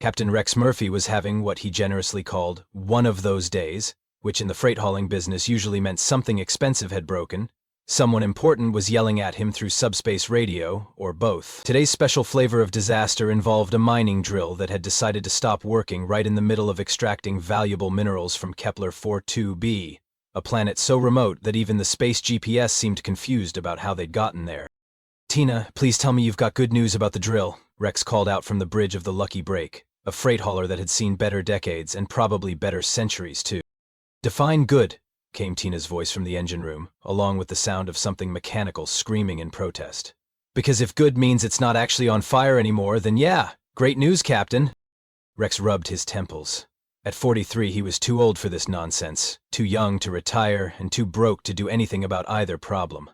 Captain Rex Murphy was having what he generously called one of those days, which in the freight hauling business usually meant something expensive had broken. Someone important was yelling at him through subspace radio, or both. Today's special flavor of disaster involved a mining drill that had decided to stop working right in the middle of extracting valuable minerals from Kepler 42b, a planet so remote that even the space GPS seemed confused about how they'd gotten there. "Tina, please tell me you've got good news about the drill," Rex called out from the bridge of the Lucky Break, a freight hauler that had seen better decades and probably better centuries too. "Define good," came Tina's voice from the engine room, along with the sound of something mechanical screaming in protest. "Because if good means it's not actually on fire anymore, then yeah, great news, Captain." Rex rubbed his temples. At 43, he was too old for this nonsense, too young to retire, and too broke to do anything about either problem.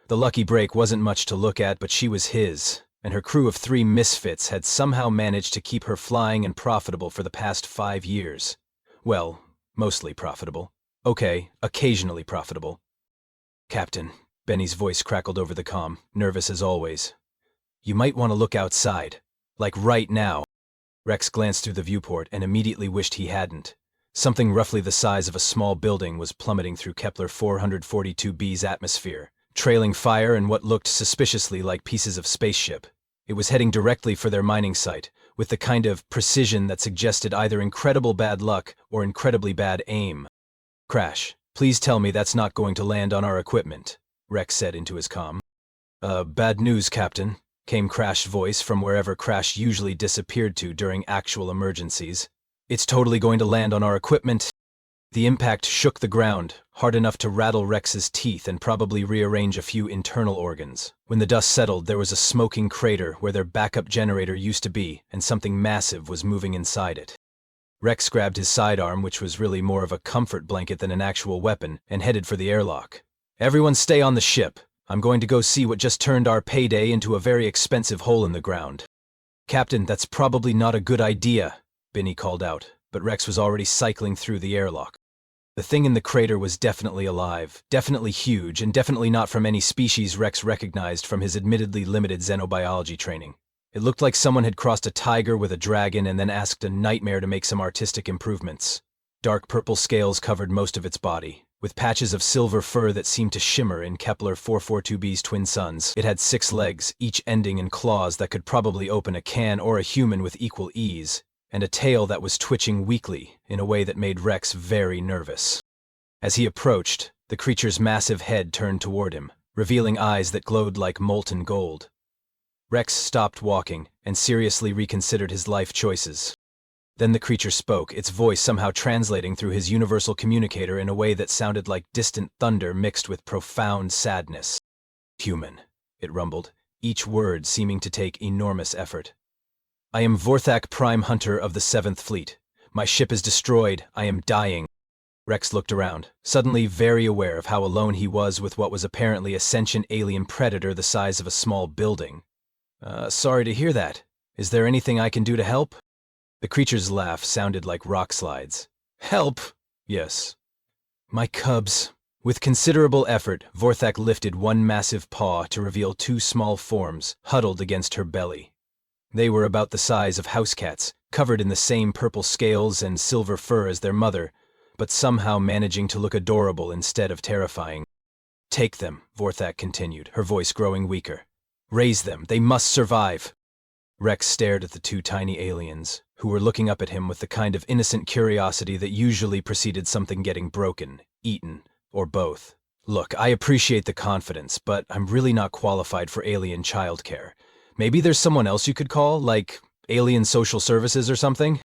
The Lucky Break wasn't much to look at, but she was his, and her crew of 3 misfits had somehow managed to keep her flying and profitable for the past 5 years. Well, mostly profitable. Okay, occasionally profitable. "Captain," Benny's voice crackled over the comm, nervous as always. "You might want to look outside. Like right now." Rex glanced through the viewport and immediately wished he hadn't. Something roughly the size of a small building was plummeting through Kepler 442b's atmosphere, trailing fire and what looked suspiciously like pieces of spaceship. It was heading directly for their mining site, with the kind of precision that suggested either incredible bad luck or incredibly bad aim. "Crash, please tell me that's not going to land on our equipment," Rex said into his comm. Bad news, Captain," came Crash's voice from wherever Crash usually disappeared to during actual emergencies. "It's totally going to land on our equipment." The impact shook the ground, hard enough to rattle Rex's teeth and probably rearrange a few internal organs. When the dust settled, there was a smoking crater where their backup generator used to be, and something massive was moving inside it. Rex grabbed his sidearm, which was really more of a comfort blanket than an actual weapon, and headed for the airlock. "Everyone stay on the ship. I'm going to go see what just turned our payday into a very expensive hole in the ground." "Captain, that's probably not a good idea," Benny called out, but Rex was already cycling through the airlock. The thing in the crater was definitely alive, definitely huge, and definitely not from any species Rex recognized from his admittedly limited xenobiology training. It looked like someone had crossed a tiger with a dragon and then asked a nightmare to make some artistic improvements. Dark purple scales covered most of its body, with patches of silver fur that seemed to shimmer in Kepler 442b's twin suns. It had 6 legs, each ending in claws that could probably open a can or a human with equal ease, and a tail that was twitching weakly in a way that made Rex very nervous. As he approached, the creature's massive head turned toward him, revealing eyes that glowed like molten gold. Rex stopped walking and seriously reconsidered his life choices. Then the creature spoke, its voice somehow translating through his universal communicator in a way that sounded like distant thunder mixed with profound sadness. "Human," it rumbled, each word seeming to take enormous effort. "I am Vorthak Prime Hunter of the 7th Fleet. My ship is destroyed. I am dying." Rex looked around, suddenly very aware of how alone he was with what was apparently a sentient alien predator the size of a small building. Sorry to hear that. Is there anything I can do to help?" The creature's laugh sounded like rock slides. "Help? Yes. My cubs." With considerable effort, Vorthak lifted one massive paw to reveal 2 small forms huddled against her belly. They were about the size of house cats, covered in the same purple scales and silver fur as their mother, but somehow managing to look adorable instead of terrifying. "Take them," Vorthak continued, her voice growing weaker. "Raise them. They must survive." Rex stared at the 2 tiny aliens, who were looking up at him with the kind of innocent curiosity that usually preceded something getting broken, eaten, or both. "Look, I appreciate the confidence, but I'm really not qualified for alien childcare. Maybe there's someone else you could call, like Alien Social Services or something?"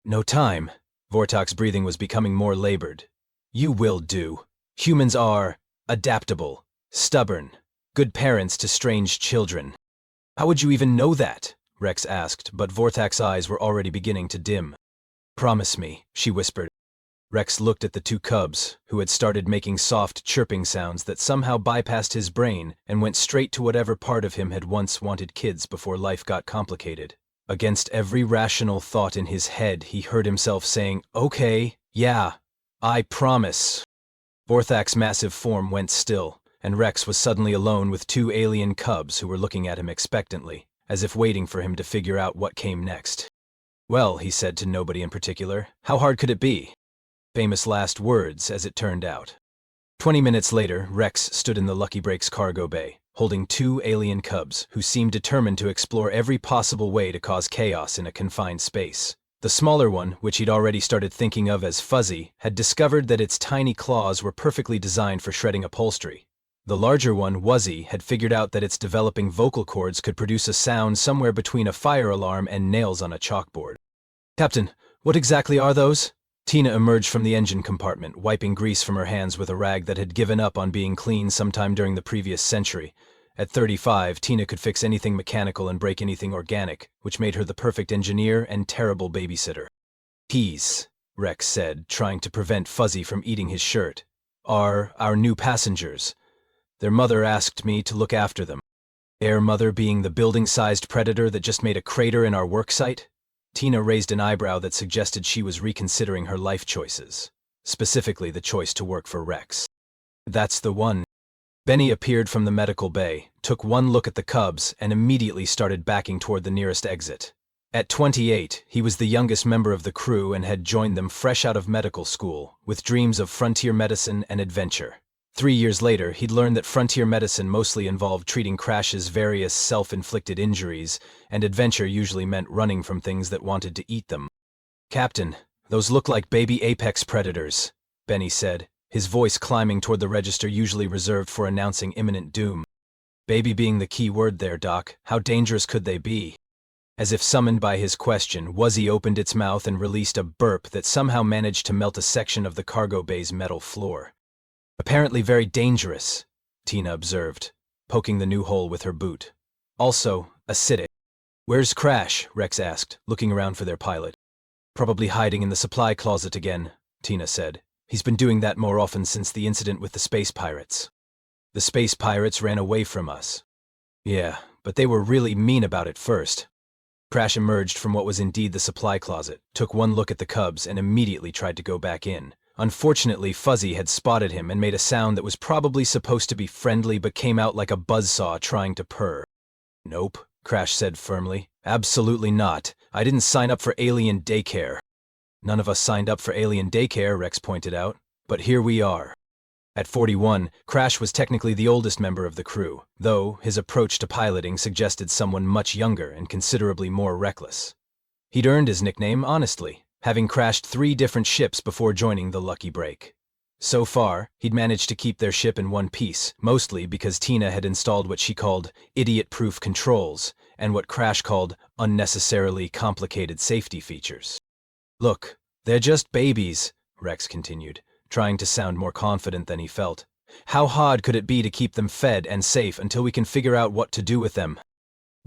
"No time." Vortak's breathing was becoming more labored. "You will do. Humans are adaptable, stubborn, good parents to strange children." "How would you even know that?" Rex asked, but Vorthak's eyes were already beginning to dim. "Promise me," she whispered. Rex looked at the 2 cubs, who had started making soft chirping sounds that somehow bypassed his brain and went straight to whatever part of him had once wanted kids before life got complicated. Against every rational thought in his head, he heard himself saying, "Okay, yeah, I promise." Vorthak's massive form went still, and Rex was suddenly alone with 2 alien cubs who were looking at him expectantly, as if waiting for him to figure out what came next. Well, he said to nobody in particular, how hard could it be? Famous last words, as it turned out. 20 minutes later, Rex stood in the Lucky Break's cargo bay, holding two alien cubs who seemed determined to explore every possible way to cause chaos in a confined space. The smaller one, which he'd already started thinking of as Fuzzy, had discovered that its tiny claws were perfectly designed for shredding upholstery. The larger one, Wuzzy, had figured out that its developing vocal cords could produce a sound somewhere between a fire alarm and nails on a chalkboard. Captain, what exactly are those? Tina emerged from the engine compartment, wiping grease from her hands with a rag that had given up on being cleaned sometime during the previous century. At 35, Tina could fix anything mechanical and break anything organic, which made her the perfect engineer and terrible babysitter. Peas, Rex said, trying to prevent Fuzzy from eating his shirt, are our new passengers. Their mother asked me to look after them. Their mother being the building-sized predator that just made a crater in our worksite? Tina raised an eyebrow that suggested she was reconsidering her life choices, specifically the choice to work for Rex. That's the one. Benny appeared from the medical bay, took one look at the cubs, and immediately started backing toward the nearest exit. At 28, he was the youngest member of the crew and had joined them fresh out of medical school, with dreams of frontier medicine and adventure. 3 years later, he'd learned that frontier medicine mostly involved treating Crash's various self-inflicted injuries, and adventure usually meant running from things that wanted to eat them. Captain, those look like baby apex predators, Benny said, his voice climbing toward the register usually reserved for announcing imminent doom. Baby being the key word there, Doc. How dangerous could they be? As if summoned by his question, Wuzzy opened its mouth and released a burp that somehow managed to melt a section of the cargo bay's metal floor. Apparently very dangerous, Tina observed, poking the new hole with her boot. Also, acidic. Where's Crash? Rex asked, looking around for their pilot. Probably hiding in the supply closet again, Tina said. He's been doing that more often since the incident with the space pirates. The space pirates ran away from us. Yeah, but they were really mean about it first. Crash emerged from what was indeed the supply closet, took one look at the cubs, and immediately tried to go back in. Unfortunately, Fuzzy had spotted him and made a sound that was probably supposed to be friendly but came out like a buzzsaw trying to purr. Nope, Crash said firmly. Absolutely not. I didn't sign up for alien daycare. None of us signed up for alien daycare, Rex pointed out. But here we are. At 41, Crash was technically the oldest member of the crew, though his approach to piloting suggested someone much younger and considerably more reckless. He'd earned his nickname honestly, having crashed 3 different ships before joining the Lucky Break. So far, he'd managed to keep their ship in one piece, mostly because Tina had installed what she called idiot-proof controls and what Crash called unnecessarily complicated safety features. Look, they're just babies, Rex continued, trying to sound more confident than he felt. How hard could it be to keep them fed and safe until we can figure out what to do with them?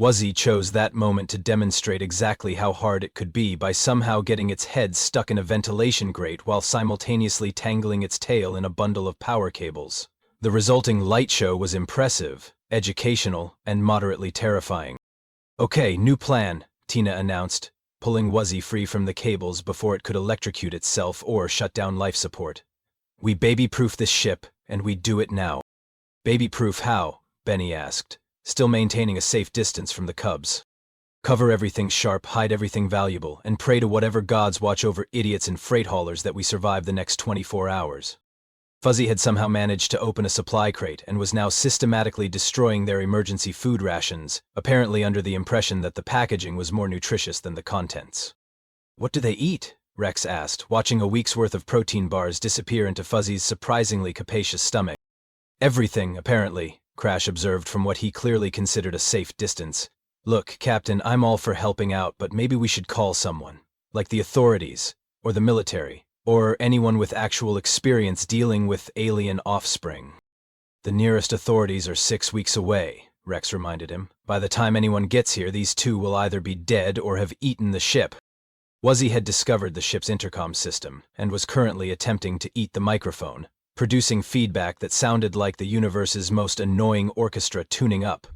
Wuzzy chose that moment to demonstrate exactly how hard it could be by somehow getting its head stuck in a ventilation grate while simultaneously tangling its tail in a bundle of power cables. The resulting light show was impressive, educational, and moderately terrifying. Okay, new plan, Tina announced, pulling Wuzzy free from the cables before it could electrocute itself or shut down life support. We baby-proof this ship, and we do it now. Baby-proof how? Benny asked, still maintaining a safe distance from the cubs. Cover everything sharp, hide everything valuable, and pray to whatever gods watch over idiots and freight haulers that we survive the next 24 hours. Fuzzy had somehow managed to open a supply crate and was now systematically destroying their emergency food rations, apparently under the impression that the packaging was more nutritious than the contents. What do they eat? Rex asked, watching a week's worth of protein bars disappear into Fuzzy's surprisingly capacious stomach. Everything, apparently, Crash observed from what he clearly considered a safe distance. Look, Captain, I'm all for helping out, but maybe we should call someone. Like the authorities, or the military, or anyone with actual experience dealing with alien offspring. The nearest authorities are 6 weeks away, Rex reminded him. By the time anyone gets here, these two will either be dead or have eaten the ship. Wuzzy had discovered the ship's intercom system, and was currently attempting to eat the microphone, producing feedback that sounded like the universe's most annoying orchestra tuning up.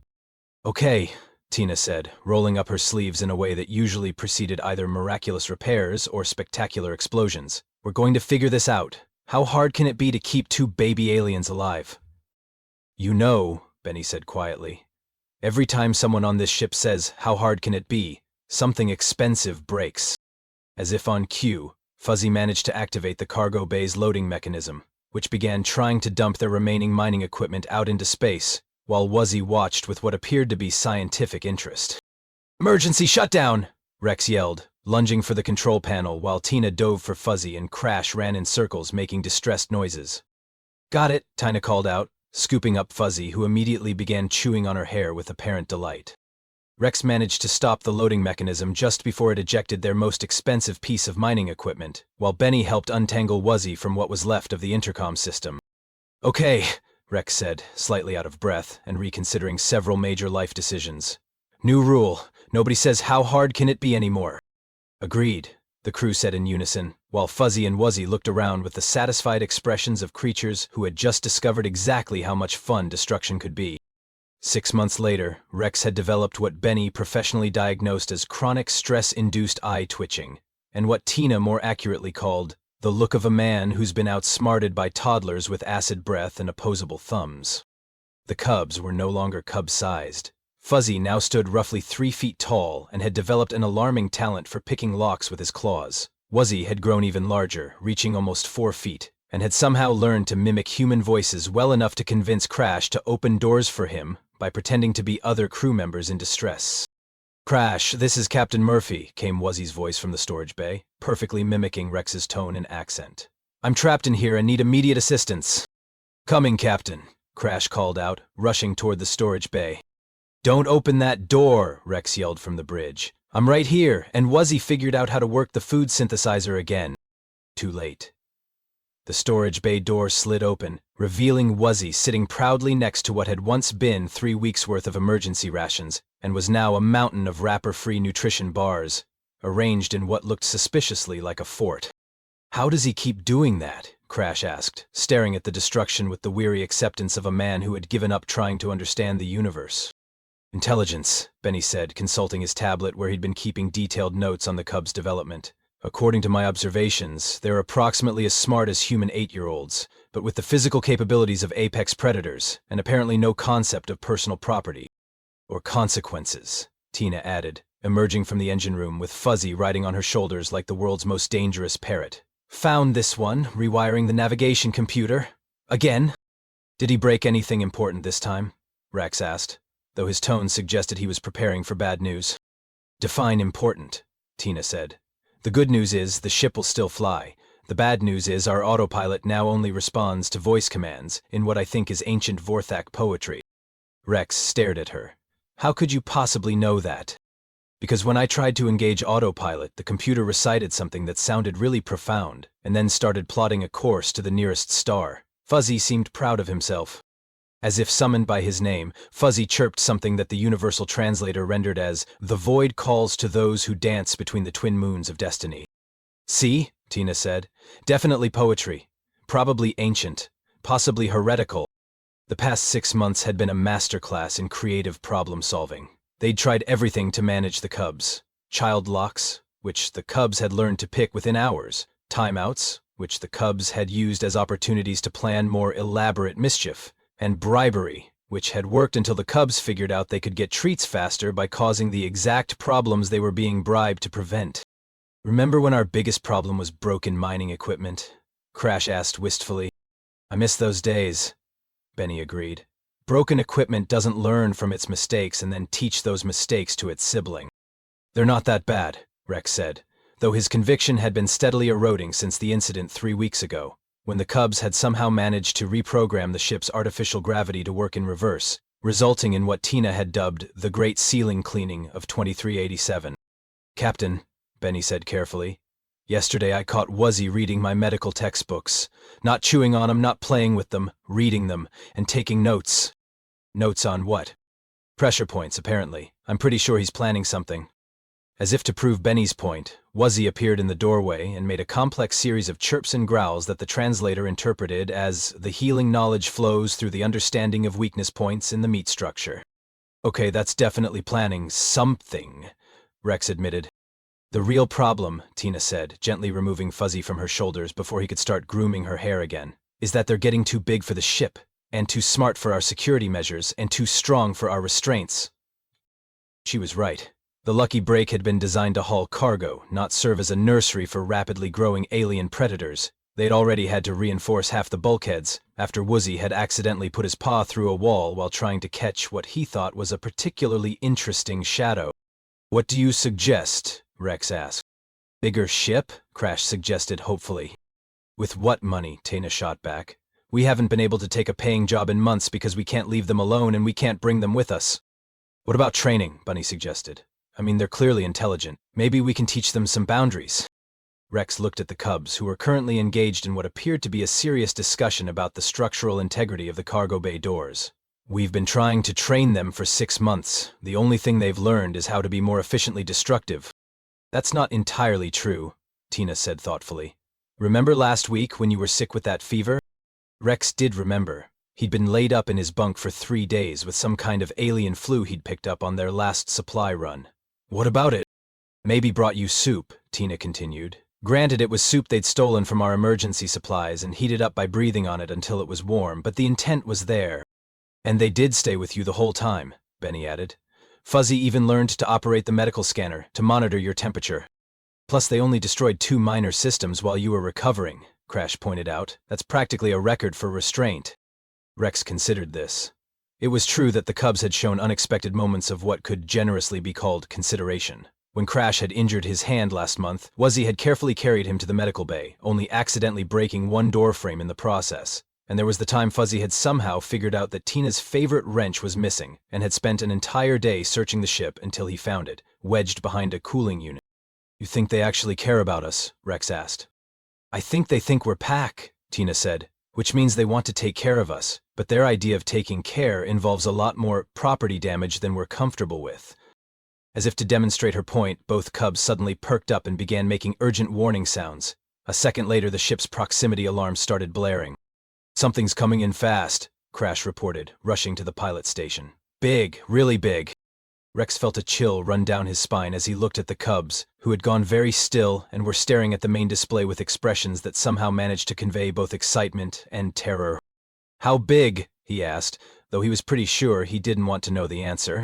Okay, Tina said, rolling up her sleeves in a way that usually preceded either miraculous repairs or spectacular explosions. We're going to figure this out. How hard can it be to keep 2 baby aliens alive? You know, Benny said quietly, every time someone on this ship says, how hard can it be, Something expensive breaks. As if on cue, Fuzzy managed to activate the cargo bay's loading mechanism, which began trying to dump their remaining mining equipment out into space, while Wuzzy watched with what appeared to be scientific interest. "Emergency shutdown!" Rex yelled, lunging for the control panel while Tina dove for Fuzzy and Crash ran in circles making distressed noises. "Got it," Tina called out, scooping up Fuzzy, who immediately began chewing on her hair with apparent delight. Rex managed to stop the loading mechanism just before it ejected their most expensive piece of mining equipment, while Benny helped untangle Wuzzy from what was left of the intercom system. "Okay," Rex said, slightly out of breath and reconsidering several major life decisions. "New rule, nobody says how hard can it be anymore." "Agreed," the crew said in unison, while Fuzzy and Wuzzy looked around with the satisfied expressions of creatures who had just discovered exactly how much fun destruction could be. 6 months later, Rex had developed what Benny professionally diagnosed as chronic stress-induced eye twitching, and what Tina more accurately called the look of a man who's been outsmarted by toddlers with acid breath and opposable thumbs. The cubs were no longer cub-sized. Fuzzy now stood roughly 3 feet tall and had developed an alarming talent for picking locks with his claws. Wuzzy had grown even larger, reaching almost 4 feet, and had somehow learned to mimic human voices well enough to convince Crash to open doors for him by pretending to be other crew members in distress. "Crash, this is Captain Murphy," came Wuzzy's voice from the storage bay, perfectly mimicking Rex's tone and accent. "I'm trapped in here and need immediate assistance." "Coming, Captain," Crash called out, rushing toward the storage bay. "Don't open that door," Rex yelled from the bridge. "I'm right here," and Wuzzy figured out how to work the food synthesizer again. Too late. The storage bay door slid open, revealing Wuzzy sitting proudly next to what had once been 3 weeks' worth of emergency rations, and was now a mountain of wrapper-free nutrition bars, arranged in what looked suspiciously like a fort. "How does he keep doing that?" Crash asked, staring at the destruction with the weary acceptance of a man who had given up trying to understand the universe. "Intelligence," Benny said, consulting his tablet where he'd been keeping detailed notes on the cub's development. "According to my observations, they're approximately as smart as human 8-year-olds, but with the physical capabilities of apex predators, and apparently no concept of personal property. Or consequences," Tina added, emerging from the engine room with Fuzzy riding on her shoulders like the world's most dangerous parrot. "Found this one, rewiring the navigation computer. Again." "Did he break anything important this time?" Rex asked, though his tone suggested he was preparing for bad news. "Define important," Tina said. "The good news is the ship will still fly. The bad news is our autopilot now only responds to voice commands in what I think is ancient Vorthak poetry." Rex stared at her. "How could you possibly know that?" "Because when I tried to engage autopilot, the computer recited something that sounded really profound, and then started plotting a course to the nearest star." Fuzzy seemed proud of himself. As if summoned by his name, Fuzzy chirped something that the universal translator rendered as, "The void calls to those who dance between the twin moons of destiny." "See?" Tina said. "Definitely poetry. Probably ancient. Possibly heretical." The past 6 months had been a masterclass in creative problem-solving. They'd tried everything to manage the cubs. Child locks, which the cubs had learned to pick within hours. Timeouts, which the cubs had used as opportunities to plan more elaborate mischief. And bribery, which had worked until the cubs figured out they could get treats faster by causing the exact problems they were being bribed to prevent. "Remember when our biggest problem was broken mining equipment?" Crash asked wistfully. "I miss those days," Benny agreed. "Broken equipment doesn't learn from its mistakes and then teach those mistakes to its sibling." "They're not that bad," Rex said, though his conviction had been steadily eroding since the incident 3 weeks ago, when the cubs had somehow managed to reprogram the ship's artificial gravity to work in reverse, resulting in what Tina had dubbed the Great Ceiling Cleaning of 2387. "Captain," Benny said carefully, "yesterday I caught Wuzzy reading my medical textbooks. Not chewing on them, not playing with them, reading them, and taking notes." "Notes on what?" "Pressure points, apparently. I'm pretty sure he's planning something." As if to prove Benny's point, Wuzzy appeared in the doorway and made a complex series of chirps and growls that the translator interpreted as the healing knowledge flows through the understanding of weakness points in the meat structure. "Okay, that's definitely planning something," Rex admitted. "The real problem," Tina said, gently removing Fuzzy from her shoulders before he could start grooming her hair again, "is that they're getting too big for the ship, and too smart for our security measures, and too strong for our restraints." She was right. The lucky break had been designed to haul cargo, not serve as a nursery for rapidly growing alien predators. They'd already had to reinforce half the bulkheads, after Woozy had accidentally put his paw through a wall while trying to catch what he thought was a particularly interesting shadow. "What do you suggest?" Rex asked. "Bigger ship?" Crash suggested hopefully. "With what money?" Tana shot back. "We haven't been able to take a paying job in months because we can't leave them alone and we can't bring them with us." "What about training?" Bunny suggested. "I mean, they're clearly intelligent. Maybe we can teach them some boundaries." Rex looked at the Cubs, who were currently engaged in what appeared to be a serious discussion about the structural integrity of the cargo bay doors. "We've been trying to train them for 6 months. The only thing they've learned is how to be more efficiently destructive." "That's not entirely true," Tina said thoughtfully. "Remember last week when you were sick with that fever?" Rex did remember. He'd been laid up in his bunk for 3 days with some kind of alien flu he'd picked up on their last supply run. "What about it?" "Maybe brought you soup," Tina continued. "Granted, it was soup they'd stolen from our emergency supplies and heated up by breathing on it until it was warm, but the intent was there." "And they did stay with you the whole time," Benny added. "Fuzzy even learned to operate the medical scanner, to monitor your temperature." "Plus they only destroyed 2 minor systems while you were recovering," Crash pointed out. "That's practically a record for restraint." Rex considered this. It was true that the Cubs had shown unexpected moments of what could generously be called consideration. When Crash had injured his hand last month, Wuzzy had carefully carried him to the medical bay, only accidentally breaking one door frame in the process. And there was the time Fuzzy had somehow figured out that Tina's favorite wrench was missing, and had spent an entire day searching the ship until he found it, wedged behind a cooling unit. "You think they actually care about us?" Rex asked. "I think they think we're pack," Tina said, "which means they want to take care of us, but their idea of taking care involves a lot more property damage than we're comfortable with." As if to demonstrate her point, both Cubs suddenly perked up and began making urgent warning sounds. A second later, the ship's proximity alarm started blaring. "Something's coming in fast," Crash reported, rushing to the pilot station. "Big, really big." Rex felt a chill run down his spine as he looked at the Cubs, who had gone very still and were staring at the main display with expressions that somehow managed to convey both excitement and terror. "How big?" he asked, though he was pretty sure he didn't want to know the answer.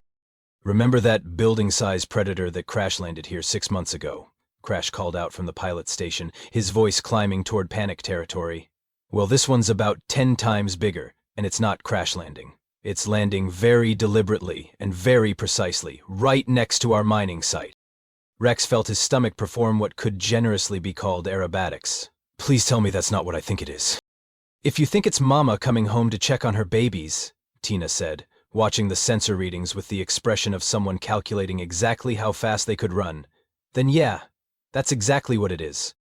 "Remember that building-sized predator that crash landed here 6 months ago?" Crash called out from the pilot station, his voice climbing toward panic territory. "Well, this one's about 10 times bigger, and it's not crash landing. It's landing very deliberately and very precisely, right next to our mining site." Rex felt his stomach perform what could generously be called aerobatics. "Please tell me that's not what I think it is." "If you think it's Mama coming home to check on her babies," Tina said, watching the sensor readings with the expression of someone calculating exactly how fast they could run, "then yeah, that's exactly what it is."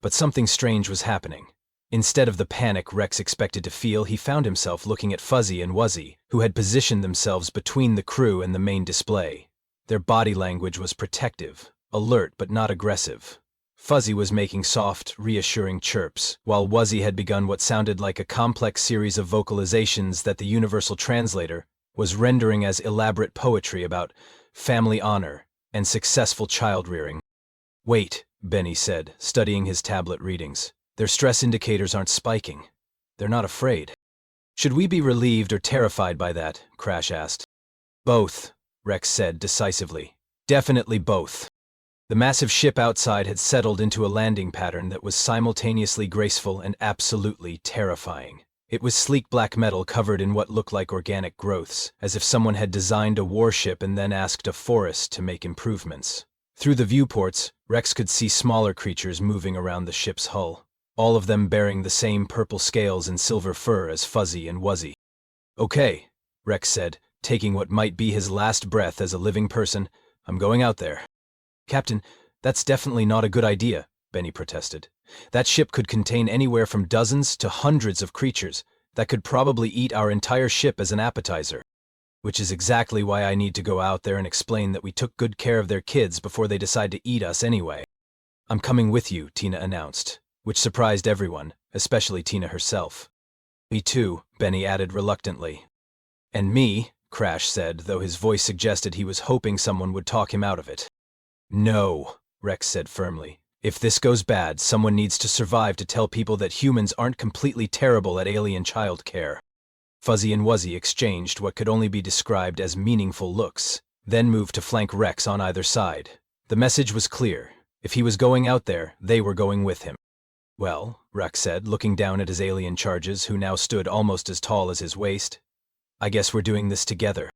But something strange was happening. Instead of the panic Rex expected to feel, he found himself looking at Fuzzy and Wuzzy, who had positioned themselves between the crew and the main display. Their body language was protective, alert but not aggressive. Fuzzy was making soft, reassuring chirps, while Wuzzy had begun what sounded like a complex series of vocalizations that the universal translator was rendering as elaborate poetry about family honor and successful child-rearing. "Wait," Benny said, studying his tablet readings. "Their stress indicators aren't spiking. They're not afraid." "Should we be relieved or terrified by that?" Crash asked. "Both," Rex said decisively. "Definitely both." The massive ship outside had settled into a landing pattern that was simultaneously graceful and absolutely terrifying. It was sleek black metal covered in what looked like organic growths, as if someone had designed a warship and then asked a forest to make improvements. Through the viewports, Rex could see smaller creatures moving around the ship's hull, all of them bearing the same purple scales and silver fur as Fuzzy and Wuzzy. "Okay," Rex said, taking what might be his last breath as a living person, "I'm going out there." "Captain, that's definitely not a good idea," Benny protested. "That ship could contain anywhere from dozens to hundreds of creatures that could probably eat our entire ship as an appetizer. Which is exactly why I need to go out there and explain that we took good care of their kids before they decide to eat us anyway." "I'm coming with you," Tina announced, which surprised everyone, especially Tina herself. "Me too," Benny added reluctantly. "And me," Crash said, though his voice suggested he was hoping someone would talk him out of it. "No," Rex said firmly. "If this goes bad, someone needs to survive to tell people that humans aren't completely terrible at alien child care." Fuzzy and Wuzzy exchanged what could only be described as meaningful looks. then moved to flank Rex on either side. The message was clear. If he was going out there, they were going with him. "Well," Rex said, looking down at his alien charges, who now stood almost as tall as his waist, "I guess we're doing this together."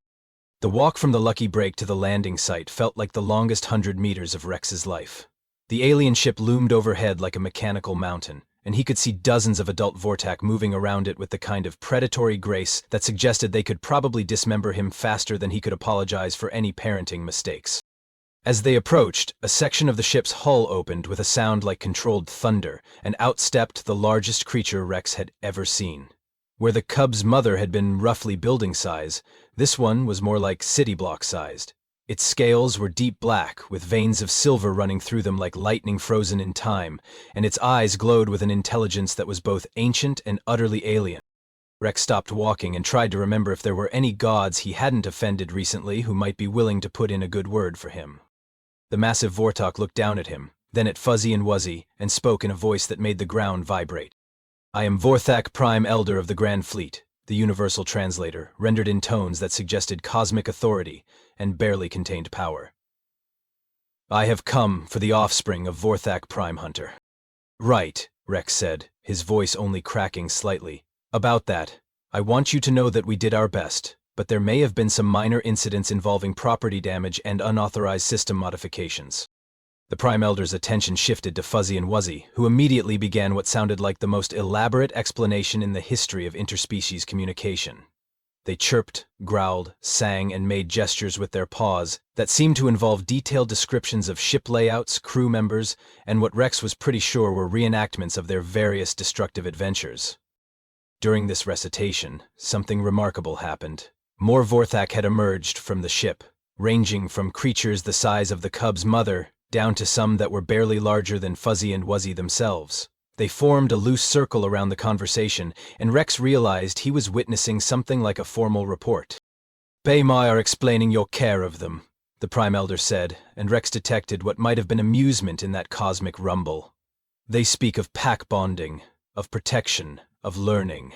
The walk from the lucky break to the landing site felt like the longest 100 meters of Rex's life. The alien ship loomed overhead like a mechanical mountain, and he could see dozens of adult Vortak moving around it with the kind of predatory grace that suggested they could probably dismember him faster than he could apologize for any parenting mistakes. As they approached, a section of the ship's hull opened with a sound like controlled thunder, and out stepped the largest creature Rex had ever seen. Where the cub's mother had been roughly building size, this one was more like city block sized. Its scales were deep black, with veins of silver running through them like lightning frozen in time, and its eyes glowed with an intelligence that was both ancient and utterly alien. Rex stopped walking and tried to remember if there were any gods he hadn't offended recently who might be willing to put in a good word for him. The massive Vortok looked down at him, then at Fuzzy and Wuzzy, and spoke in a voice that made the ground vibrate. "I am Vorthak Prime Elder of the Grand Fleet," the universal translator, rendered in tones that suggested cosmic authority and barely contained power. "I have come for the offspring of Vorthak Prime Hunter." "Right," Rex said, his voice only cracking slightly. "About that, I want you to know that we did our best, but there may have been some minor incidents involving property damage and unauthorized system modifications." The Prime Elder's attention shifted to Fuzzy and Wuzzy, who immediately began what sounded like the most elaborate explanation in the history of interspecies communication. They chirped, growled, sang, and made gestures with their paws that seemed to involve detailed descriptions of ship layouts, crew members, and what Rex was pretty sure were reenactments of their various destructive adventures. During this recitation, something remarkable happened. More Vorthak had emerged from the ship, ranging from creatures the size of the cub's mother down to some that were barely larger than Fuzzy and Wuzzy themselves. They formed a loose circle around the conversation, and Rex realized he was witnessing something like a formal report. "Baymai are explaining your care of them," the Prime Elder said, and Rex detected what might have been amusement in that cosmic rumble. "They speak of pack bonding, of protection, of learning."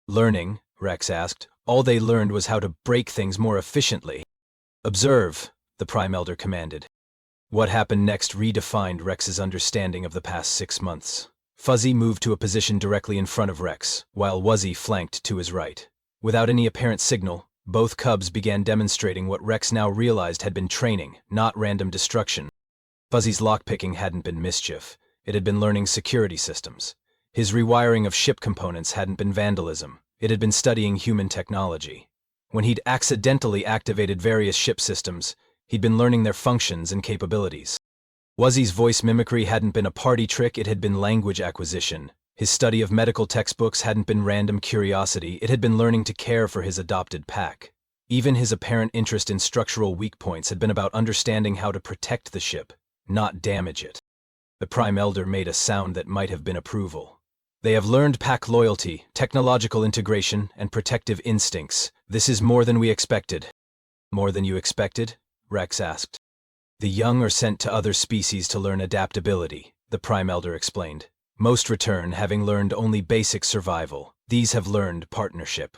"Learning?" Rex asked. "All they learned was how to break things more efficiently." "Observe," the Prime Elder commanded. What happened next redefined Rex's understanding of the past 6 months. Fuzzy moved to a position directly in front of Rex, while Wuzzy flanked to his right. Without any apparent signal, both cubs began demonstrating what Rex now realized had been training, not random destruction. Fuzzy's lockpicking hadn't been mischief. It had been learning security systems. His rewiring of ship components hadn't been vandalism. It had been studying human technology. When he'd accidentally activated various ship systems, he'd been learning their functions and capabilities. Wuzzy's voice mimicry hadn't been a party trick, it had been language acquisition. His study of medical textbooks hadn't been random curiosity, it had been learning to care for his adopted pack. Even his apparent interest in structural weak points had been about understanding how to protect the ship, not damage it. The Prime Elder made a sound that might have been approval. "They have learned pack loyalty, technological integration, and protective instincts. This is more than we expected." "More than you expected?" Rex asked. "The young are sent to other species to learn adaptability," the Prime Elder explained. "Most return having learned only basic survival. These have learned partnership."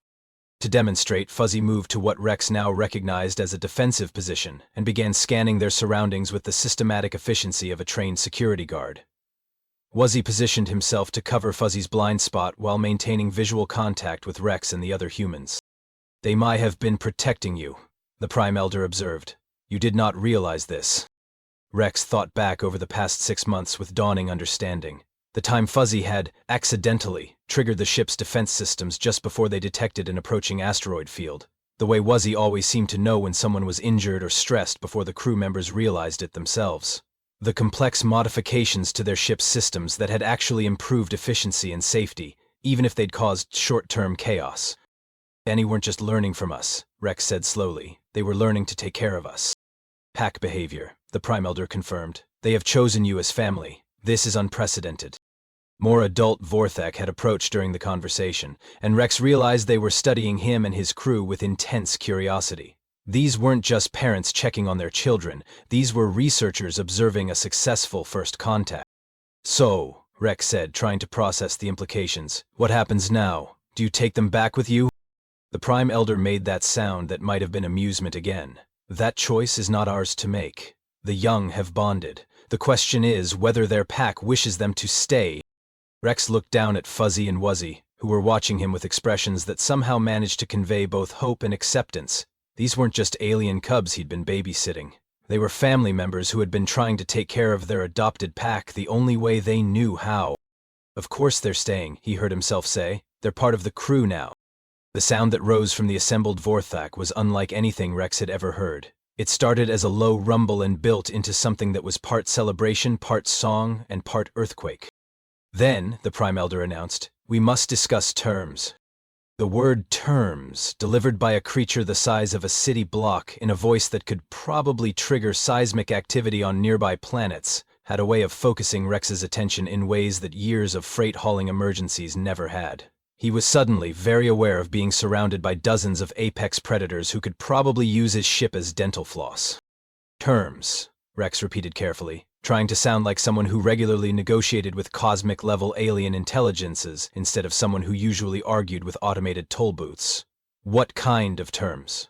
To demonstrate, Fuzzy moved to what Rex now recognized as a defensive position and began scanning their surroundings with the systematic efficiency of a trained security guard. Wuzzy positioned himself to cover Fuzzy's blind spot while maintaining visual contact with Rex and the other humans. "They might have been protecting you," the Prime Elder observed. "You did not realize this." Rex thought back over the past 6 months with dawning understanding. The time Fuzzy had, accidentally, triggered the ship's defense systems just before they detected an approaching asteroid field. The way Wuzzy always seemed to know when someone was injured or stressed before the crew members realized it themselves. The complex modifications to their ship's systems that had actually improved efficiency and safety, even if they'd caused short-term chaos. "They weren't just learning from us," Rex said slowly. "They were learning to take care of us." "Pack behavior," the Prime Elder confirmed. "They have chosen you as family. This is unprecedented." More adult Vorthak had approached during the conversation, and Rex realized they were studying him and his crew with intense curiosity. These weren't just parents checking on their children, these were researchers observing a successful first contact. "So," Rex said, trying to process the implications, "what happens now? Do you take them back with you?" The Prime Elder made that sound that might have been amusement again. That choice is not ours to make. The young have bonded. The question is whether their pack wishes them to stay. Rex looked down at Fuzzy and Wuzzy, who were watching him with expressions that somehow managed to convey both hope and acceptance. These weren't just alien cubs he'd been babysitting. They were family members who had been trying to take care of their adopted pack the only way they knew how. Of course they're staying, he heard himself say. They're part of the crew now. The sound that rose from the assembled Vorthak was unlike anything Rex had ever heard. It started as a low rumble and built into something that was part celebration, part song, and part earthquake. Then, the Prime Elder announced, we must discuss terms. The word terms, delivered by a creature the size of a city block in a voice that could probably trigger seismic activity on nearby planets, had a way of focusing Rex's attention in ways that years of freight hauling emergencies never had. He was suddenly very aware of being surrounded by dozens of apex predators who could probably use his ship as dental floss. Terms, Rex repeated carefully, trying to sound like someone who regularly negotiated with cosmic-level alien intelligences instead of someone who usually argued with automated toll booths. What kind of terms?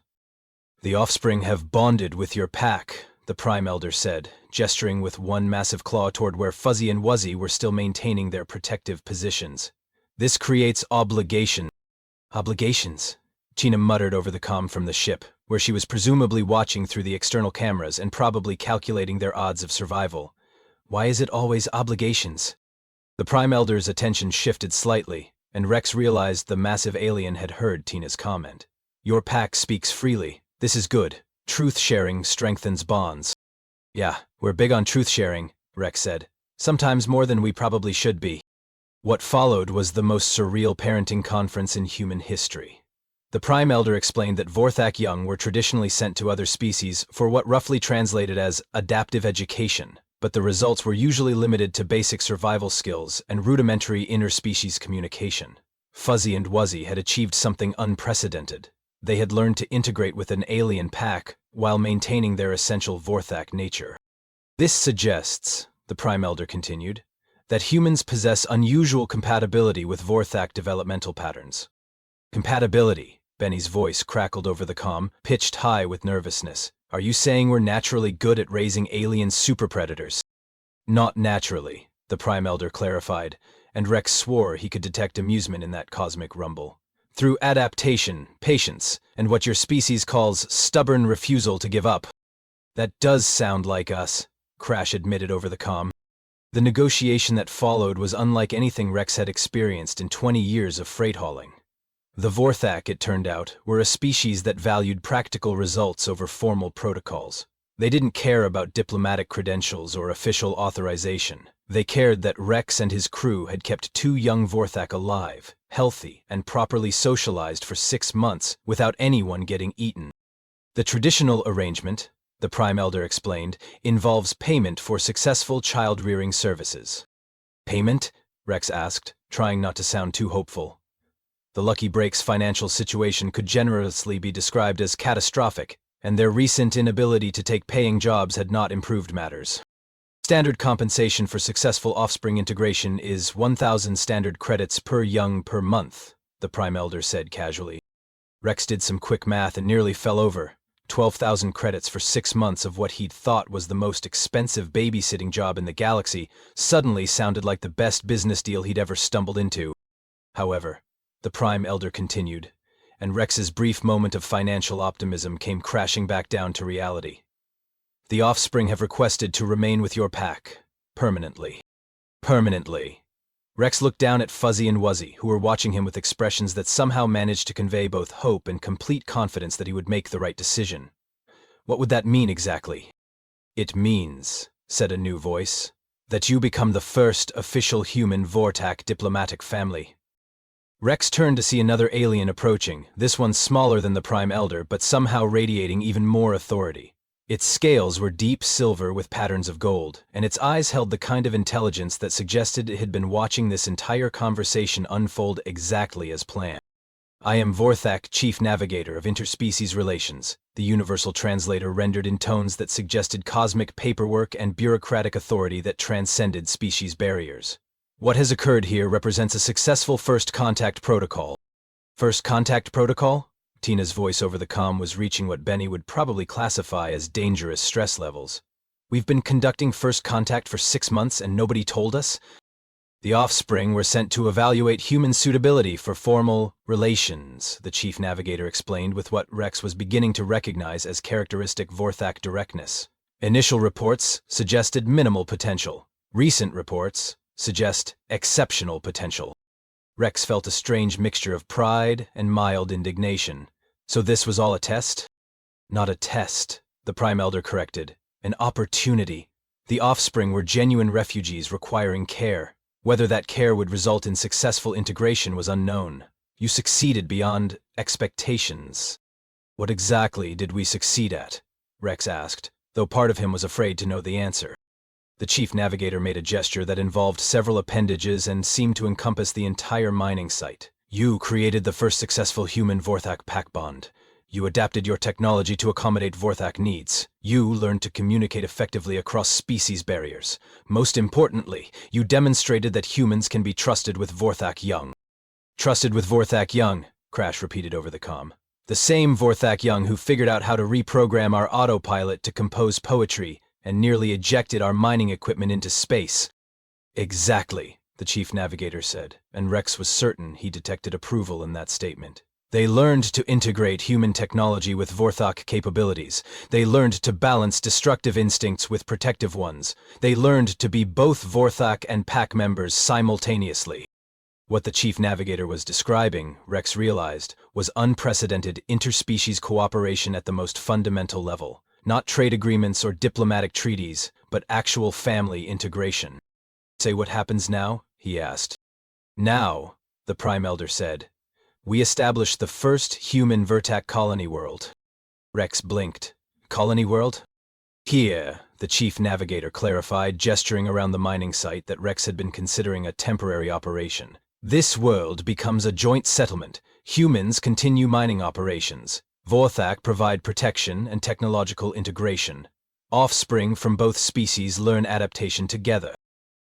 The offspring have bonded with your pack, the Prime Elder said, gesturing with one massive claw toward where Fuzzy and Wuzzy were still maintaining their protective positions. This creates obligation. Obligations? Tina muttered over the comm from the ship, where she was presumably watching through the external cameras and probably calculating their odds of survival. Why is it always obligations? The Prime Elder's attention shifted slightly, and Rex realized the massive alien had heard Tina's comment. Your pack speaks freely. This is good. Truth-sharing strengthens bonds. Yeah, we're big on truth-sharing, Rex said. Sometimes more than we probably should be. What followed was the most surreal parenting conference in human history. The Prime Elder explained that Vorthak young were traditionally sent to other species for what roughly translated as adaptive education, but the results were usually limited to basic survival skills and rudimentary interspecies communication. Fuzzy and Wuzzy had achieved something unprecedented. They had learned to integrate with an alien pack while maintaining their essential Vorthak nature. This suggests, the Prime Elder continued, that humans possess unusual compatibility with Vorthak developmental patterns. Compatibility, Benny's voice crackled over the comm, pitched high with nervousness. Are you saying we're naturally good at raising alien superpredators? Not naturally, the Prime Elder clarified, and Rex swore he could detect amusement in that cosmic rumble. Through adaptation, patience, and what your species calls stubborn refusal to give up. That does sound like us, Crash admitted over the comm. The negotiation that followed was unlike anything Rex had experienced in 20 years of freight hauling. The Vorthak, it turned out, were a species that valued practical results over formal protocols. They didn't care about diplomatic credentials or official authorization. They cared that Rex and his crew had kept 2 young Vorthak alive, healthy, and properly socialized for 6 months without anyone getting eaten. The traditional arrangement, the Prime Elder explained, involves payment for successful child-rearing services. Payment? Rex asked, trying not to sound too hopeful. The Lucky Break's financial situation could generously be described as catastrophic, and their recent inability to take paying jobs had not improved matters. Standard compensation for successful offspring integration is 1,000 standard credits per young per month, the Prime Elder said casually. Rex did some quick math and nearly fell over. 12,000 credits for 6 months of what he'd thought was the most expensive babysitting job in the galaxy suddenly sounded like the best business deal he'd ever stumbled into. However, the Prime Elder continued, and Rex's brief moment of financial optimism came crashing back down to reality. The offspring have requested to remain with your pack, permanently. Permanently. Rex looked down at Fuzzy and Wuzzy, who were watching him with expressions that somehow managed to convey both hope and complete confidence that he would make the right decision. What would that mean exactly? It means, said a new voice, that you become the first official human Vorthak diplomatic family. Rex turned to see another alien approaching, this one smaller than the Prime Elder, but somehow radiating even more authority. Its scales were deep silver with patterns of gold, and its eyes held the kind of intelligence that suggested it had been watching this entire conversation unfold exactly as planned. I am Vorthak, Chief Navigator of Interspecies Relations, the Universal Translator rendered in tones that suggested cosmic paperwork and bureaucratic authority that transcended species barriers. What has occurred here represents a successful first contact protocol. First contact protocol? Tina's voice over the comm was reaching what Benny would probably classify as dangerous stress levels. "We've been conducting first contact for 6 months and nobody told us?" "The offspring were sent to evaluate human suitability for formal relations," the chief navigator explained with what Rex was beginning to recognize as characteristic Vorthak directness. "Initial reports suggested minimal potential. Recent reports suggest exceptional potential." Rex felt a strange mixture of pride and mild indignation. So this was all a test? "Not a test," the Prime Elder corrected. "An opportunity. The offspring were genuine refugees requiring care. Whether that care would result in successful integration was unknown. You succeeded beyond expectations." "What exactly did we succeed at?" Rex asked, though part of him was afraid to know the answer. The chief navigator made a gesture that involved several appendages and seemed to encompass the entire mining site. "You created the first successful human-Vorthak pack bond. You adapted your technology to accommodate Vorthak needs. You learned to communicate effectively across species barriers. Most importantly, you demonstrated that humans can be trusted with Vorthak young." "Trusted with Vorthak young," Crash repeated over the comm. "The same Vorthak young who figured out how to reprogram our autopilot to compose poetry and nearly ejected our mining equipment into space." "Exactly," the chief navigator said, and Rex was certain he detected approval in that statement. "They learned to integrate human technology with Vorthak capabilities. They learned to balance destructive instincts with protective ones. They learned to be both Vorthak and pack members simultaneously." What the chief navigator was describing, Rex realized, was unprecedented interspecies cooperation at the most fundamental level. Not trade agreements or diplomatic treaties, but actual family integration. "Say what happens now?" he asked. "Now," the Prime Elder said, "we established the first human Vorthak colony world." Rex blinked. "Colony world?" "Here," the chief navigator clarified, gesturing around the mining site that Rex had been considering a temporary operation. "This world becomes a joint settlement. Humans continue mining operations. Vorthak provide protection and technological integration. Offspring from both species learn adaptation together."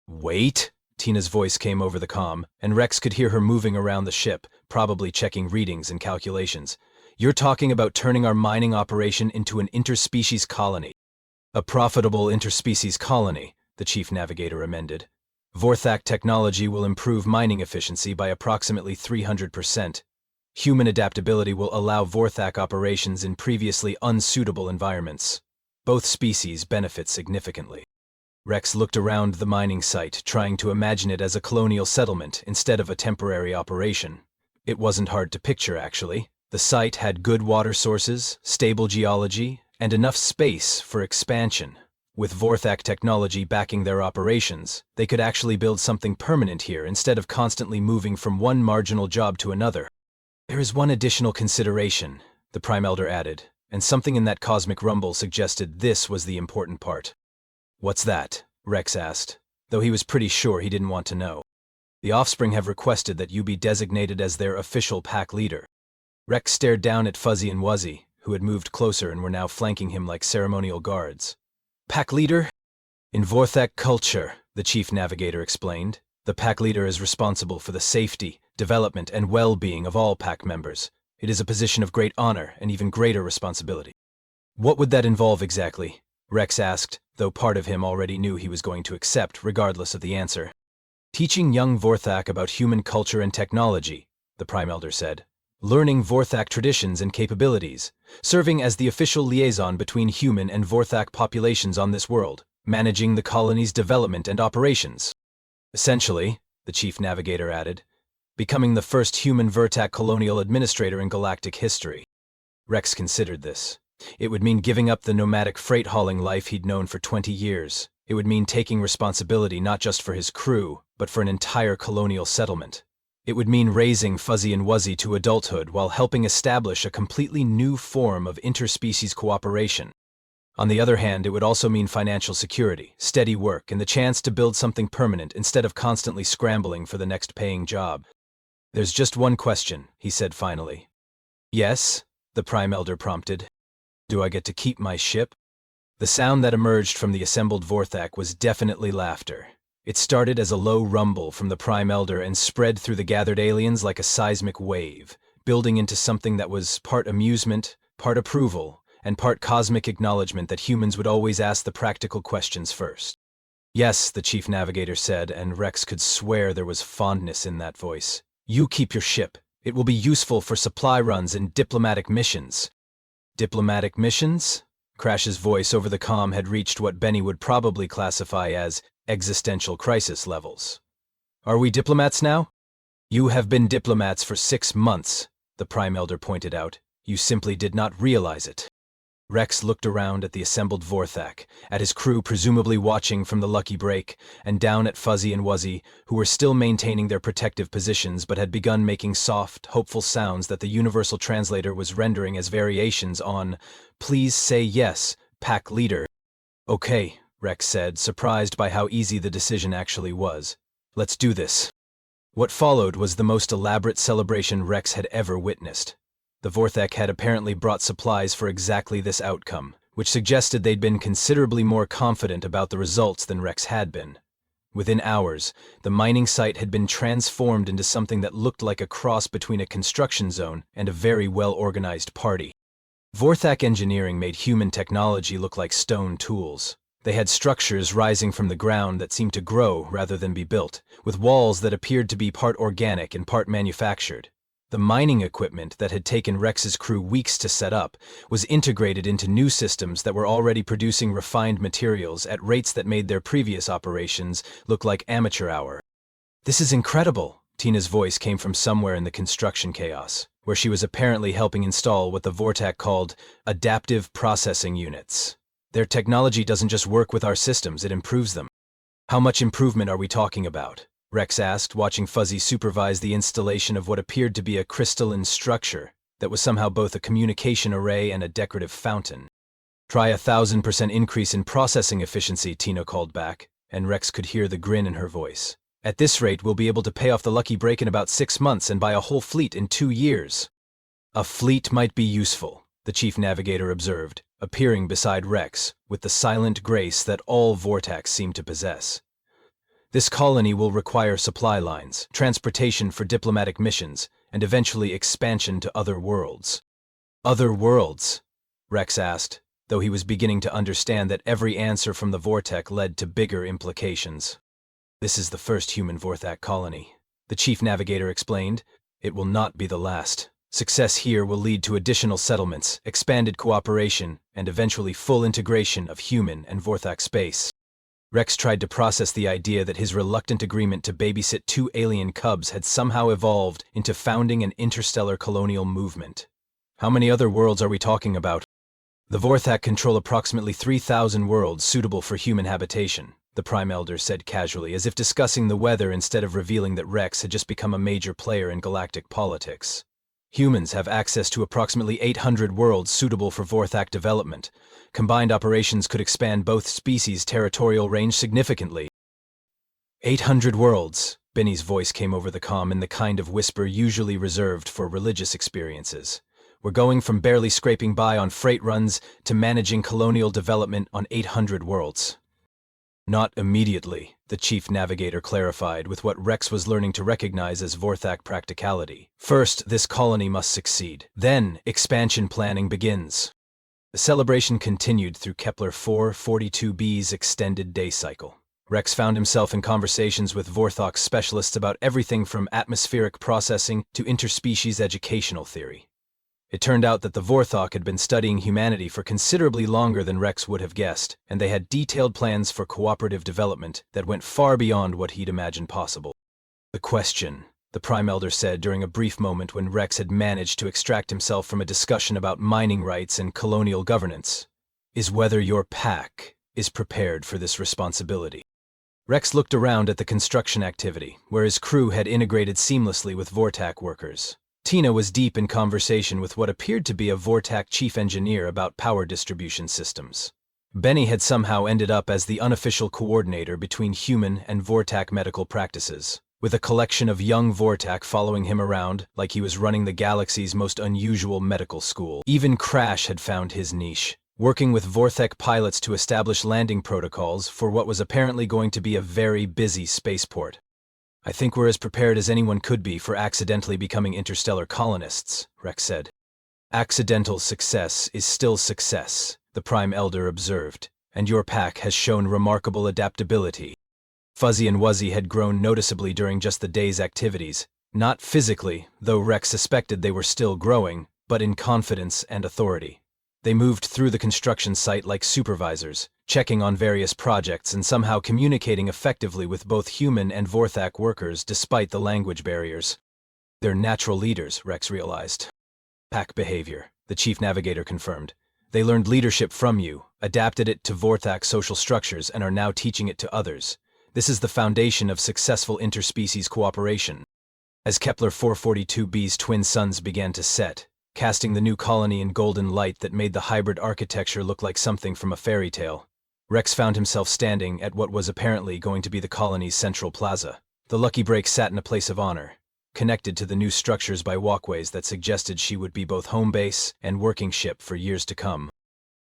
"Wait!" Tina's voice came over the comm, and Rex could hear her moving around the ship, probably checking readings and calculations. "You're talking about turning our mining operation into an interspecies colony." "A profitable interspecies colony," the chief navigator amended. "Vorthak technology will improve mining efficiency by approximately 300%. Human adaptability will allow Vorthak operations in previously unsuitable environments. Both species benefit significantly." Rex looked around the mining site, trying to imagine it as a colonial settlement instead of a temporary operation. It wasn't hard to picture, actually. The site had good water sources, stable geology, and enough space for expansion. With Vorthak technology backing their operations, they could actually build something permanent here instead of constantly moving from one marginal job to another. "There is one additional consideration," the Prime Elder added, and something in that cosmic rumble suggested this was the important part. "What's that?" Rex asked, though he was pretty sure he didn't want to know. "The offspring have requested that you be designated as their official pack leader." Rex stared down at Fuzzy and Wuzzy, who had moved closer and were now flanking him like ceremonial guards. "Pack leader?" "In Vorthak culture," the chief navigator explained, "the pack leader is responsible for the safety, development, and well-being of all pack members. It is a position of great honor and even greater responsibility." "What would that involve exactly?" Rex asked, though part of him already knew he was going to accept, regardless of the answer. "Teaching young Vorthak about human culture and technology," the Prime Elder said. "Learning Vorthak traditions and capabilities. Serving as the official liaison between human and Vorthak populations on this world. Managing the colony's development and operations." "Essentially," the chief navigator added, "becoming the first human Vorthak colonial administrator in galactic history." Rex considered this. It would mean giving up the nomadic freight hauling life he'd known for 20 years. It would mean taking responsibility not just for his crew, but for an entire colonial settlement. It would mean raising Fuzzy and Wuzzy to adulthood while helping establish a completely new form of interspecies cooperation. On the other hand, it would also mean financial security, steady work, and the chance to build something permanent instead of constantly scrambling for the next paying job. "There's just one question," he said finally. "Yes?" the Prime Elder prompted. "Do I get to keep my ship?" The sound that emerged from the assembled Vorthak was definitely laughter. It started as a low rumble from the Prime Elder and spread through the gathered aliens like a seismic wave, building into something that was part amusement, part approval, and part cosmic acknowledgement that humans would always ask the practical questions first. Yes, the chief navigator said, and Rex could swear there was fondness in that voice. You keep your ship. It will be useful for supply runs and diplomatic missions. Diplomatic missions? Crash's voice over the comm had reached what Benny would probably classify as existential crisis levels. Are we diplomats now? You have been diplomats for 6 months, the Prime Elder pointed out. You simply did not realize it. Rex looked around at the assembled Vorthak, at his crew presumably watching from the lucky break, and down at Fuzzy and Wuzzy, who were still maintaining their protective positions but had begun making soft, hopeful sounds that the universal translator was rendering as variations on, "Please say yes, pack leader." Okay, Rex said, surprised by how easy the decision actually was. Let's do this. What followed was the most elaborate celebration Rex had ever witnessed. The Vorthak had apparently brought supplies for exactly this outcome, which suggested they'd been considerably more confident about the results than Rex had been. Within hours, the mining site had been transformed into something that looked like a cross between a construction zone and a very well-organized party. Vorthak engineering made human technology look like stone tools. They had structures rising from the ground that seemed to grow rather than be built, with walls that appeared to be part organic and part manufactured. The mining equipment that had taken Rex's crew weeks to set up was integrated into new systems that were already producing refined materials at rates that made their previous operations look like amateur hour. This is incredible, Tina's voice came from somewhere in the construction chaos, where she was apparently helping install what the Vorthak called adaptive processing units. Their technology doesn't just work with our systems, it improves them. How much improvement are we talking about? Rex asked, watching Fuzzy supervise the installation of what appeared to be a crystalline structure that was somehow both a communication array and a decorative fountain. Try 1,000% increase in processing efficiency, Tina called back, and Rex could hear the grin in her voice. At this rate, we'll be able to pay off the lucky break in about 6 months and buy a whole fleet in 2 years. A fleet might be useful, the chief navigator observed, appearing beside Rex with the silent grace that all Vorthaks seemed to possess. This colony will require supply lines, transportation for diplomatic missions, and eventually expansion to other worlds. Other worlds? Rex asked, though he was beginning to understand that every answer from the Vortek led to bigger implications. This is the first human Vorthak colony, the chief navigator explained. It will not be the last. Success here will lead to additional settlements, expanded cooperation, and eventually full integration of human and Vorthak space. Rex tried to process the idea that his reluctant agreement to babysit 2 alien cubs had somehow evolved into founding an interstellar colonial movement. How many other worlds are we talking about? The Vorthak control approximately 3,000 worlds suitable for human habitation, the Prime Elder said casually, as if discussing the weather instead of revealing that Rex had just become a major player in galactic politics. Humans have access to approximately 800 worlds suitable for Vorthak development. Combined operations could expand both species' territorial range significantly. 800 worlds, Benny's voice came over the comm in the kind of whisper usually reserved for religious experiences. We're going from barely scraping by on freight runs to managing colonial development on 800 worlds. Not immediately, the chief navigator clarified with what Rex was learning to recognize as Vorthak practicality. First, this colony must succeed. Then, expansion planning begins. The celebration continued through Kepler 442b's extended day cycle. Rex found himself in conversations with Vorthok specialists about everything from atmospheric processing to interspecies educational theory. It turned out that the Vorthok had been studying humanity for considerably longer than Rex would have guessed, and they had detailed plans for cooperative development that went far beyond what he'd imagined possible. The question, the Prime Elder said during a brief moment when Rex had managed to extract himself from a discussion about mining rights and colonial governance, is whether your pack is prepared for this responsibility. Rex looked around at the construction activity, where his crew had integrated seamlessly with Vorthak workers. Tina was deep in conversation with what appeared to be a Vorthak chief engineer about power distribution systems. Benny had somehow ended up as the unofficial coordinator between human and Vorthak medical practices, with a collection of young Vorthak following him around like he was running the galaxy's most unusual medical school. Even Crash had found his niche, working with Vorthak pilots to establish landing protocols for what was apparently going to be a very busy spaceport. I think we're as prepared as anyone could be for accidentally becoming interstellar colonists, Rex said. Accidental success is still success, the Prime Elder observed, and your pack has shown remarkable adaptability. Fuzzy and Wuzzy had grown noticeably during just the day's activities, not physically, though Rex suspected they were still growing, but in confidence and authority. They moved through the construction site like supervisors, checking on various projects and somehow communicating effectively with both human and Vorthak workers despite the language barriers. They're natural leaders, Rex realized. Pack behavior, the Chief Navigator confirmed. They learned leadership from you, adapted it to Vorthak social structures, and are now teaching it to others. This is the foundation of successful interspecies cooperation. As Kepler 442b's twin suns began to set, casting the new colony in golden light that made the hybrid architecture look like something from a fairy tale, Rex found himself standing at what was apparently going to be the colony's central plaza. The Lucky Break sat in a place of honor, connected to the new structures by walkways that suggested she would be both home base and working ship for years to come.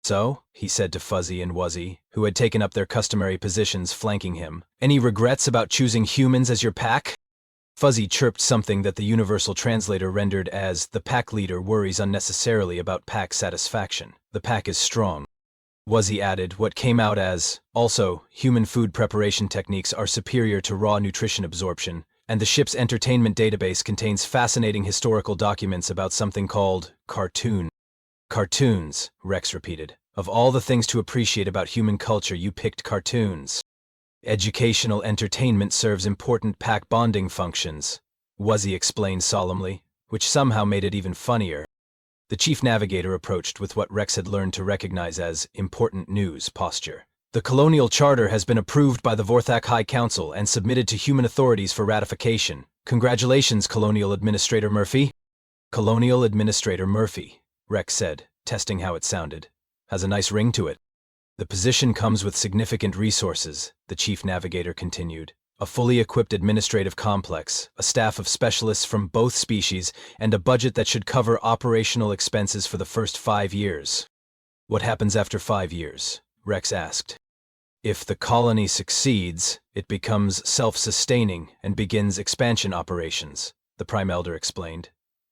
So, he said to Fuzzy and Wuzzy, who had taken up their customary positions flanking him, any regrets about choosing humans as your pack? Fuzzy chirped something that the universal translator rendered as, the pack leader worries unnecessarily about pack satisfaction. The pack is strong. Wuzzy added what came out as, also, human food preparation techniques are superior to raw nutrition absorption, and the ship's entertainment database contains fascinating historical documents about something called cartoon. Cartoons, Rex repeated. Of all the things to appreciate about human culture, you picked cartoons. Educational entertainment serves important pack bonding functions, Wuzzy explained solemnly, which somehow made it even funnier. The Chief Navigator approached with what Rex had learned to recognize as important news posture. The Colonial Charter has been approved by the Vorthak High Council and submitted to human authorities for ratification. Congratulations, Colonial Administrator Murphy. Colonial Administrator Murphy, Rex said, testing how it sounded. Has a nice ring to it. The position comes with significant resources, the Chief Navigator continued. A fully equipped administrative complex, a staff of specialists from both species, and a budget that should cover operational expenses for the first 5 years. What happens after 5 years? Rex asked. If the colony succeeds, it becomes self-sustaining and begins expansion operations, the Prime Elder explained.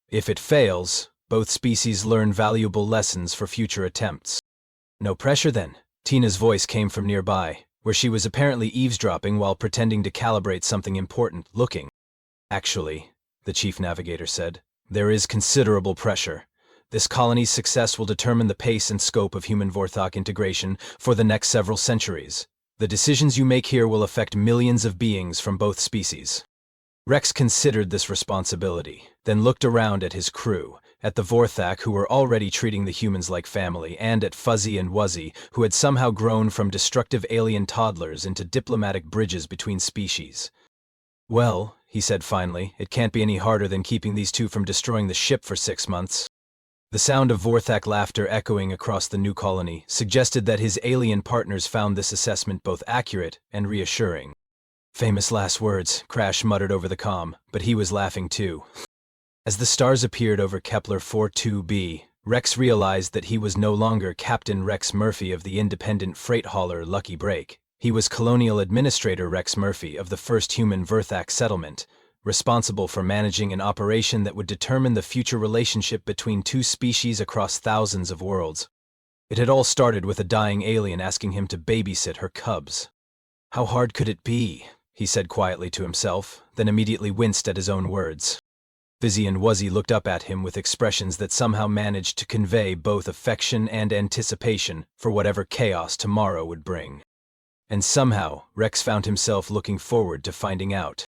If it fails, both species learn valuable lessons for future attempts. No pressure then. Tina's voice came from nearby, where she was apparently eavesdropping while pretending to calibrate something important, looking. Actually, the Chief Navigator said, there is considerable pressure. This colony's success will determine the pace and scope of human Vorthak integration for the next several centuries. The decisions you make here will affect millions of beings from both species. Rex considered this responsibility, then looked around at his crew, at the Vorthak who were already treating the humans like family, and at Fuzzy and Wuzzy who had somehow grown from destructive alien toddlers into diplomatic bridges between species. Well, he said finally, it can't be any harder than keeping these two from destroying the ship for 6 months. The sound of Vorthak laughter echoing across the new colony suggested that his alien partners found this assessment both accurate and reassuring. Famous last words, Crash muttered over the comm, but he was laughing too. As the stars appeared over Kepler 42b, Rex realized that he was no longer Captain Rex Murphy of the independent freight hauler Lucky Break. He was Colonial Administrator Rex Murphy of the first human Vorthak settlement, responsible for managing an operation that would determine the future relationship between two species across thousands of worlds. It had all started with a dying alien asking him to babysit her cubs. How hard could it be? He said quietly to himself, then immediately winced at his own words. Fizzy and Wuzzy looked up at him with expressions that somehow managed to convey both affection and anticipation for whatever chaos tomorrow would bring. And somehow, Rex found himself looking forward to finding out.